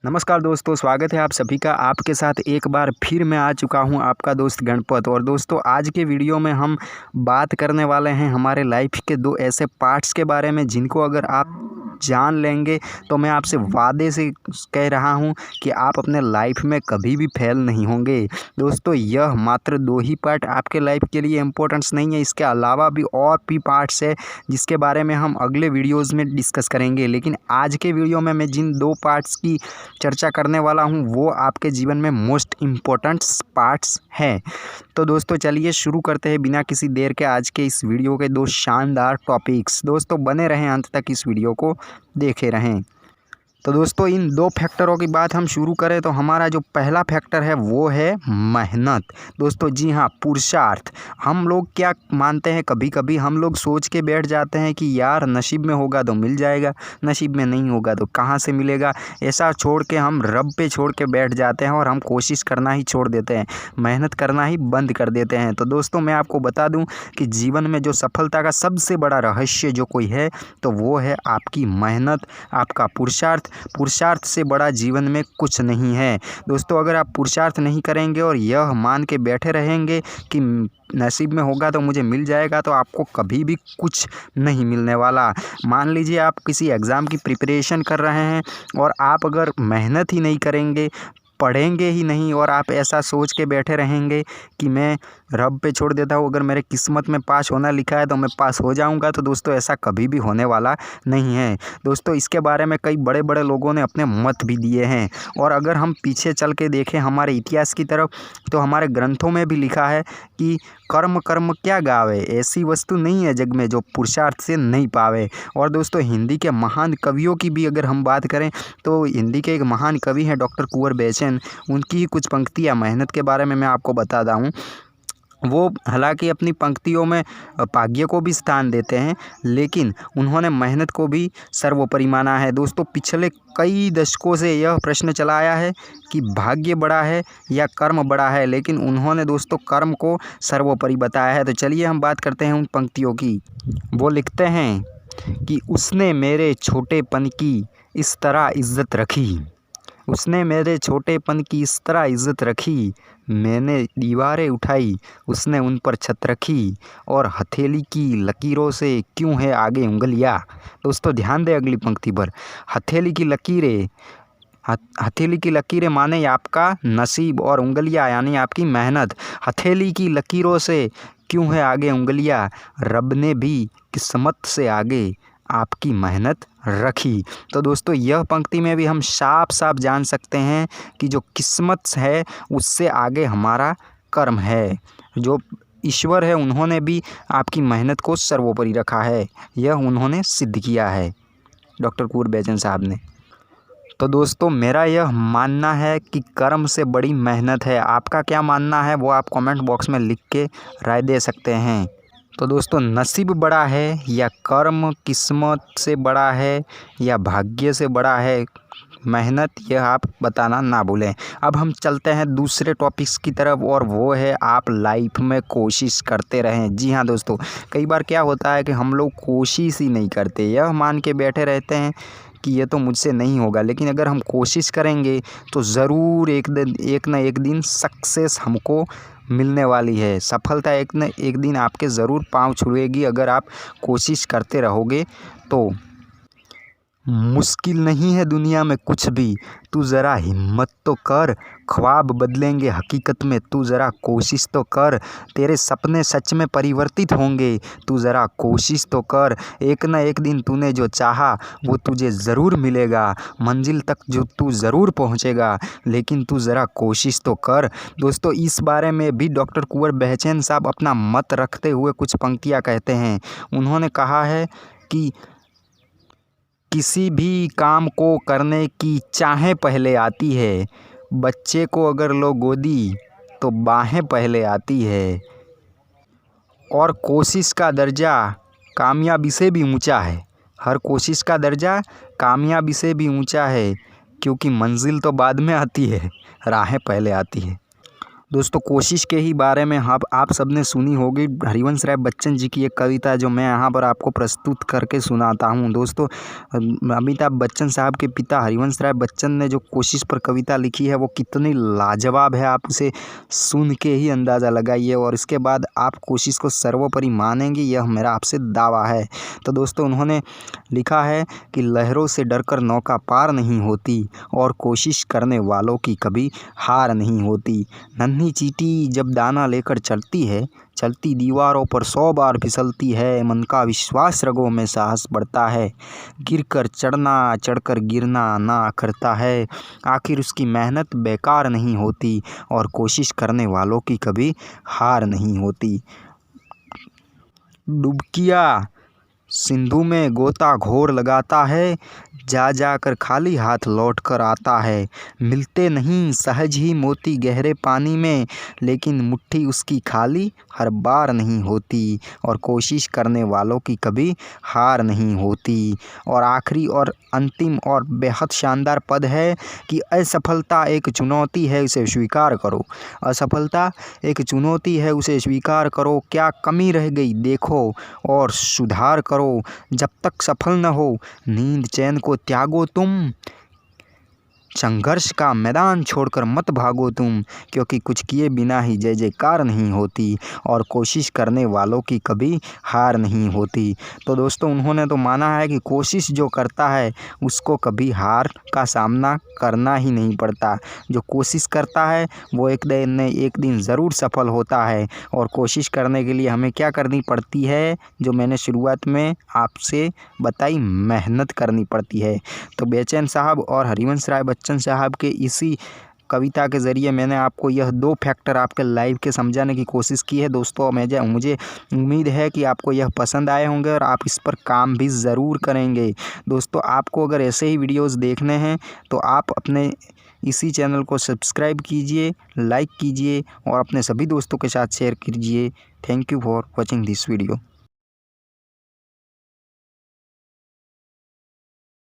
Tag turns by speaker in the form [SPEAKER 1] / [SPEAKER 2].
[SPEAKER 1] नमस्कार दोस्तों, स्वागत है आप सभी का। आपके साथ एक बार फिर मैं आ चुका हूं, आपका दोस्त गणपत। और दोस्तों, आज के वीडियो में हम बात करने वाले हैं हमारे लाइफ के दो ऐसे पार्ट्स के बारे में जिनको अगर आप जान लेंगे तो मैं आपसे वादे से कह रहा हूं कि आप अपने लाइफ में कभी भी फेल नहीं होंगे। दोस्तों, यह मात्र दो ही पार्ट आपके लाइफ के लिए इम्पोर्टेंस नहीं है, इसके अलावा भी और भी पार्ट्स है जिसके बारे में हम अगले वीडियोज़ में डिस्कस करेंगे। लेकिन आज के वीडियो में मैं जिन दो पार्ट्स की चर्चा करने वाला हूं वो आपके जीवन में मोस्ट इम्पोर्टेंट पार्ट्स हैं। तो दोस्तों, चलिए शुरू करते हैं बिना किसी देर के आज के इस वीडियो के दो शानदार टॉपिक्स। दोस्तों, बने रहें, अंत तक इस वीडियो को देखे रहें। तो दोस्तों, इन दो फैक्टरों की बात हम शुरू करें तो हमारा जो पहला फैक्टर है वो है मेहनत। दोस्तों, जी हाँ, पुरुषार्थ। हम लोग क्या मानते हैं, कभी कभी हम लोग सोच के बैठ जाते हैं कि यार नसीब में होगा तो मिल जाएगा, नसीब में नहीं होगा तो कहाँ से मिलेगा। ऐसा छोड़ के हम रब पे छोड़ के बैठ जाते हैं और हम कोशिश करना ही छोड़ देते हैं, मेहनत करना ही बंद कर देते हैं। तो दोस्तों, मैं आपको बता दूं कि जीवन में जो सफलता का सबसे बड़ा रहस्य जो कोई है तो वो है आपकी मेहनत, आपका पुरुषार्थ। पुरुषार्थ से बड़ा जीवन में कुछ नहीं है। दोस्तों, अगर आप पुरुषार्थ नहीं करेंगे और यह मान के बैठे रहेंगे कि नसीब में होगा तो मुझे मिल जाएगा, तो आपको कभी भी कुछ नहीं मिलने वाला। मान लीजिए आप किसी एग्ज़ाम की प्रिपरेशन कर रहे हैं और आप अगर मेहनत ही नहीं करेंगे, पढ़ेंगे ही नहीं और आप ऐसा सोच के बैठे रहेंगे कि मैं रब पे छोड़ देता हूँ, अगर मेरे किस्मत में पास होना लिखा है तो मैं पास हो जाऊँगा, तो दोस्तों ऐसा कभी भी होने वाला नहीं है। दोस्तों, इसके बारे में कई बड़े बड़े लोगों ने अपने मत भी दिए हैं। और अगर हम पीछे चल के देखें हमारे इतिहास की तरफ तो हमारे ग्रंथों में भी लिखा है कि कर्म कर्म क्या गावे, ऐसी वस्तु नहीं है जग में जो पुरुषार्थ से नहीं पावे। और दोस्तों, हिंदी के महान कवियों की भी अगर हम बात करें तो हिंदी के एक महान कवि हैं डॉक्टर कुंवर बेचन। उनकी ही कुछ पंक्तियाँ मेहनत के बारे में मैं आपको बताता हूँ। वो हालांकि अपनी पंक्तियों में भाग्य को भी स्थान देते हैं, लेकिन उन्होंने मेहनत को भी सर्वोपरि माना है। दोस्तों, पिछले कई दशकों से यह प्रश्न चला आया है कि भाग्य बड़ा है या कर्म बड़ा है, लेकिन उन्होंने दोस्तों कर्म को सर्वोपरि बताया है। तो चलिए हम बात करते हैं उन पंक्तियों की। वो लिखते हैं कि उसने मेरे छोटेपन की इस तरह इज्जत रखी, उसने मेरे छोटेपन की इस तरह इज्जत रखी, मैंने दीवारें उठाई, उसने उन पर छत रखी, और हथेली की लकीरों से क्यों है आगे उंगलियां। दोस्तों, ध्यान दें अगली पंक्ति पर। हथेली की लकीरें, हथेली की लकीरें माने आपका नसीब और उंगलियां यानी आपकी मेहनत। हथेली की लकीरों से क्यों है आगे उंगलियां, रब ने भी किस्मत से आगे आपकी मेहनत रखी। तो दोस्तों, यह पंक्ति में भी हम साफ साफ जान सकते हैं कि जो किस्मत है उससे आगे हमारा कर्म है। जो ईश्वर है उन्होंने भी आपकी मेहनत को सर्वोपरि रखा है, यह उन्होंने सिद्ध किया है डॉक्टर कुंवर बेचन साहब ने। तो दोस्तों, मेरा यह मानना है कि कर्म से बड़ी मेहनत है। आपका क्या मानना है वो आप कमेंट बॉक्स में लिख के राय दे सकते हैं। तो दोस्तों, नसीब बड़ा है या कर्म, किस्मत से बड़ा है या भाग्य से बड़ा है मेहनत, यह आप बताना ना भूलें। अब हम चलते हैं दूसरे टॉपिक्स की तरफ और वो है आप लाइफ में कोशिश करते रहें। जी हाँ दोस्तों, कई बार क्या होता है कि हम लोग कोशिश ही नहीं करते, यह मान के बैठे रहते हैं कि ये तो मुझसे नहीं होगा। लेकिन अगर हम कोशिश करेंगे तो ज़रूर एक ना एक दिन सक्सेस हमको मिलने वाली है। सफलता एक न एक दिन आपके ज़रूर पाँव छुएगी अगर आप कोशिश करते रहोगे तो। मुश्किल नहीं है दुनिया में कुछ भी, तू ज़रा हिम्मत तो कर, ख्वाब बदलेंगे हकीकत में, तू ज़रा कोशिश तो कर, तेरे सपने सच में परिवर्तित होंगे, तू ज़रा कोशिश तो कर, एक न एक दिन तूने जो चाहा वो तुझे ज़रूर मिलेगा, मंजिल तक जो तू ज़रूर पहुंचेगा, लेकिन तू ज़रा कोशिश तो कर। दोस्तों, इस बारे में भी डॉक्टर कुंवर बेचन साहब अपना मत रखते हुए कुछ पंक्तियाँ कहते हैं। उन्होंने कहा है कि किसी भी काम को करने की चाहें पहले आती है, बच्चे को अगर लो गोदी तो बाहें पहले आती है, और कोशिश का दर्जा कामयाबी से भी ऊंचा है। हर कोशिश का दर्जा कामयाबी से भी ऊंचा है, क्योंकि मंजिल तो बाद में आती है, राहें पहले आती है। दोस्तों कोशिश के ही बारे में आप सबने सुनी होगी हरिवंश राय बच्चन जी की एक कविता जो मैं यहाँ पर आपको प्रस्तुत करके सुनाता हूँ। दोस्तों अमिताभ बच्चन साहब के पिता हरिवंश राय बच्चन ने जो कोशिश पर कविता लिखी है वो कितनी लाजवाब है, आप उसे सुन के ही अंदाज़ा लगाइए और इसके बाद आप कोशिश को सर्वोपरि मानेंगे, यह मेरा आपसे दावा है। तो दोस्तों उन्होंने लिखा है कि लहरों से डरकर नौका पार नहीं होती और कोशिश करने वालों की कभी हार नहीं होती। नन्ही चींटी जब दाना लेकर चलती है, चलती दीवारों पर 100 बार फिसलती है, मन का विश्वास रगों में साहस बढ़ता है, गिरकर चढ़ना चढ़कर गिरना ना करता है, आखिर उसकी मेहनत बेकार नहीं होती और कोशिश करने वालों की कभी हार नहीं होती। डुबकिया सिंधु में गोताखोर लगाता है, जा जाकर खाली हाथ लौट कर आता है, मिलते नहीं सहज ही मोती गहरे पानी में, लेकिन मुट्ठी उसकी खाली हर बार नहीं होती और कोशिश करने वालों की कभी हार नहीं होती। और आखिरी और अंतिम और बेहद शानदार पद है कि असफलता एक चुनौती है, उसे स्वीकार करो। असफलता एक चुनौती है, उसे स्वीकार करो, क्या कमी रह गई देखो और सुधार करो। जब तक सफल न हो नींद चैन को त्यागो तुम, संघर्ष का मैदान छोड़कर मत भागो तुम, क्योंकि कुछ किए बिना ही जय जयकार नहीं होती और कोशिश करने वालों की कभी हार नहीं होती। तो दोस्तों उन्होंने तो माना है कि कोशिश जो करता है उसको कभी हार का सामना करना ही नहीं पड़ता। जो कोशिश करता है वो एक दिन ज़रूर सफल होता है। और कोशिश करने के लिए हमें क्या करनी पड़ती है, जो मैंने शुरुआत में आपसे बताई, मेहनत करनी पड़ती है। तो बेचैन साहब और हरिवंश राय बच्चन साहब के इसी कविता के ज़रिए मैंने आपको यह 2 फैक्टर आपके लाइव के समझाने की कोशिश की है। दोस्तों मुझे उम्मीद है कि आपको यह पसंद आए होंगे और आप इस पर काम भी ज़रूर करेंगे। दोस्तों आपको अगर ऐसे ही वीडियोस देखने हैं तो आप अपने इसी चैनल को सब्सक्राइब कीजिए, लाइक कीजिए और अपने सभी दोस्तों के साथ शेयर कीजिए। Thank you for watching this video.